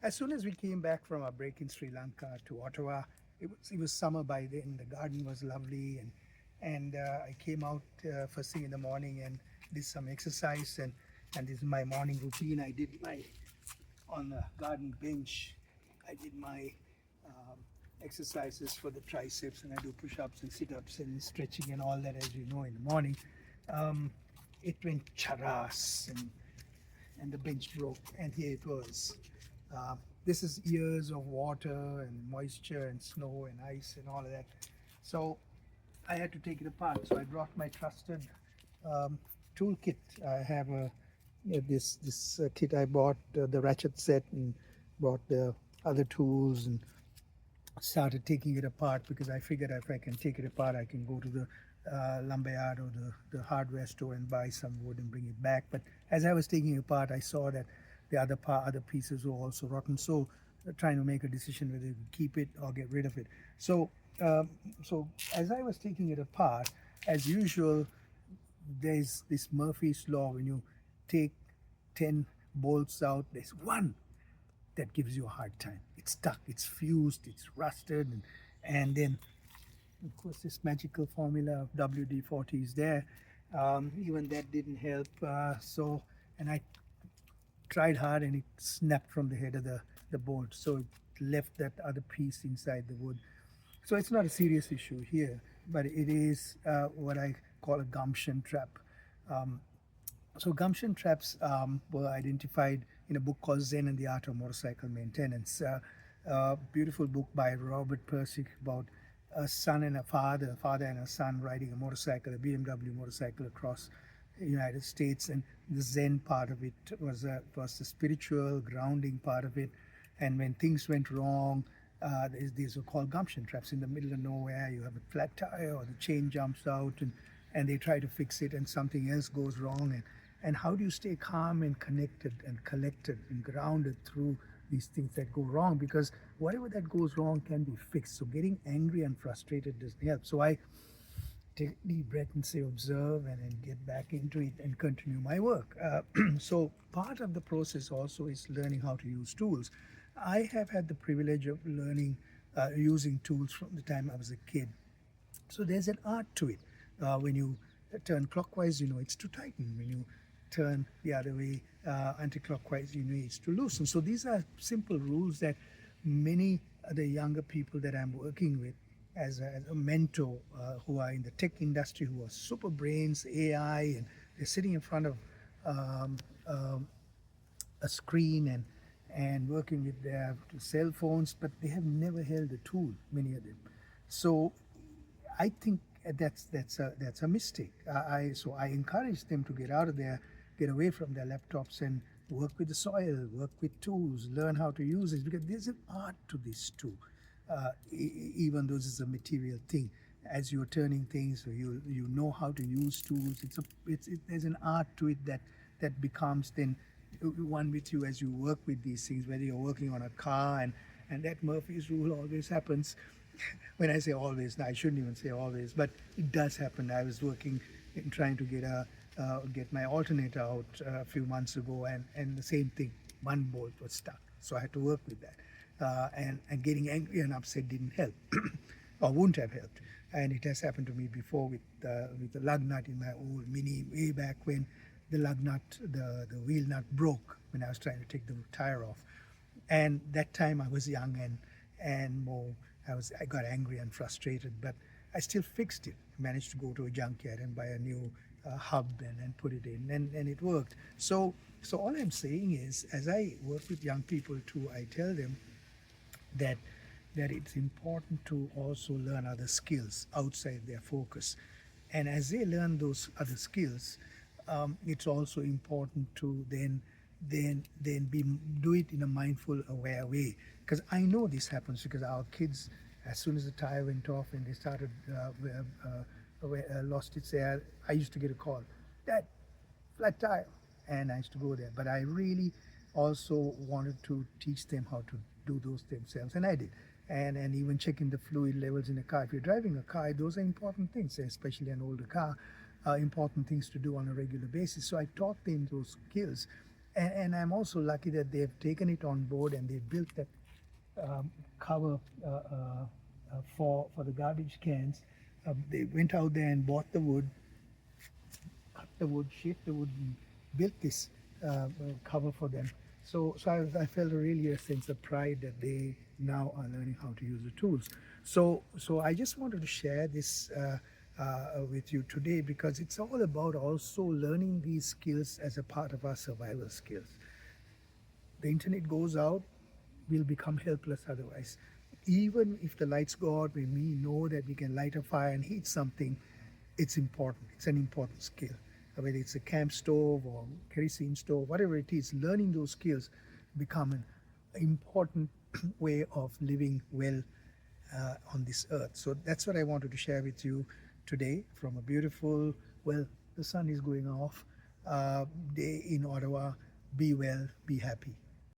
As soon as we came back from our break in Sri Lanka to Ottawa, it was summer by then. The garden was lovely, and I came out first thing in the morning and did some exercise, and this is my morning routine. I did my on the garden bench. I did my exercises for the triceps, and I do push-ups and sit-ups and stretching and all that, as you know, in the morning. Um, it went charas, and the bench broke, and here it was. This is years of water and moisture and snow and ice and all of that. So I had to take it apart. So I brought my trusted um, toolkit. I have this kit I bought, the ratchet set, and brought the other tools and started taking it apart because I figured if I can take it apart, I can go to the lumberyard or the hardware store and buy some wood and bring it back. But as I was taking it apart, I saw that the other pieces were also rotten. So trying to make a decision whether to keep it or get rid of it. So so as I was taking it apart, as usual, there's this Murphy's law. When you take 10 bolts out, there's one that gives you a hard time. It's stuck, it's fused, it's rusted, and then of course this magical formula of WD-40 is there. Even that didn't help. And I tried hard, and it snapped from the head of the bolt, so it left that other piece inside the wood. So it's not a serious issue here, but it is what I call a gumption trap. Um, so gumption traps were identified in a book called Zen and the Art of Motorcycle Maintenance. A beautiful book by Robert Pirsig about a son and a father and a son riding a motorcycle, a BMW motorcycle across the United States. And the Zen part of it was the spiritual grounding part of it. And when things went wrong, these are called gumption traps. In the middle of nowhere, you have a flat tire or the chain jumps out, and they try to fix it, and something else goes wrong. And how do you stay calm and connected and collected and grounded through these things that go wrong? Because whatever that goes wrong can be fixed. So getting angry and frustrated doesn't help. So I take a deep breath and say observe, and then get back into it and continue my work. So part of the process also is learning how to use tools. I have had the privilege of learning using tools from the time I was a kid. So there's an art to it. When you turn clockwise, you know it's to tighten. When you turn the other way, anti-clockwise, you know it's to loosen. So these are simple rules that many of the younger people that I'm working with as a mentor, who are in the tech industry, who are super brains, AI, and they're sitting in front of um, um, a screen and working with their cell phones, but they have never held a tool, many of them. So I think that's a mistake. So I encourage them to get out of there, get away from their laptops, and work with the soil, work with tools, learn how to use it, because there's an art to this too. Even though this is a material thing, as you're turning things, so you know how to use tools. There's an art to it that becomes then one with you as you work with these things, whether you're working on a car, and that Murphy's rule always happens. When I say always, no, I shouldn't even say always, but it does happen. I was working in trying to get my alternator out a few months ago, and the same thing, one bolt was stuck, so I had to work with that. And getting angry and upset didn't help, or wouldn't have helped. And it has happened to me before with the lug nut in my old Mini way back when the lug nut, the wheel nut broke when I was trying to take the tire off. And that time I was young and more. I got angry and frustrated, but I still fixed it. Managed to go to a junkyard and buy a new hub and put it in, and it worked. So all I'm saying is, as I work with young people too, I tell them that it's important to also learn other skills outside their focus. And as they learn those other skills, it's also important to then do it in a mindful, aware way. Because I know this happens because our kids, as soon as the tire went off and they started lost its air, I used to get a call, Dad, flat tire, and I used to go there. But I really also wanted to teach them how to do those themselves, and I did. And even checking the fluid levels in a car. If you're driving a car, those are important things, especially an older car, important things to do on a regular basis. So I taught them those skills. And I'm also lucky that they've taken it on board and they built that cover for the garbage cans. They went out there and bought the wood, cut the wood, shaped the wood, and built this cover for them. So I felt really a sense of pride that they now are learning how to use the tools. So I just wanted to share this with you today because it's all about also learning these skills as a part of our survival skills. The internet goes out, we'll become helpless otherwise. Even if the lights go out, when we know that we can light a fire and heat something, it's important. It's an important skill. Whether it's a camp stove or kerosene stove, whatever it is, learning those skills become an important way of living well on this earth. So that's what I wanted to share with you today from a beautiful, well, the sun is going off, day in Ottawa. Be well, be happy.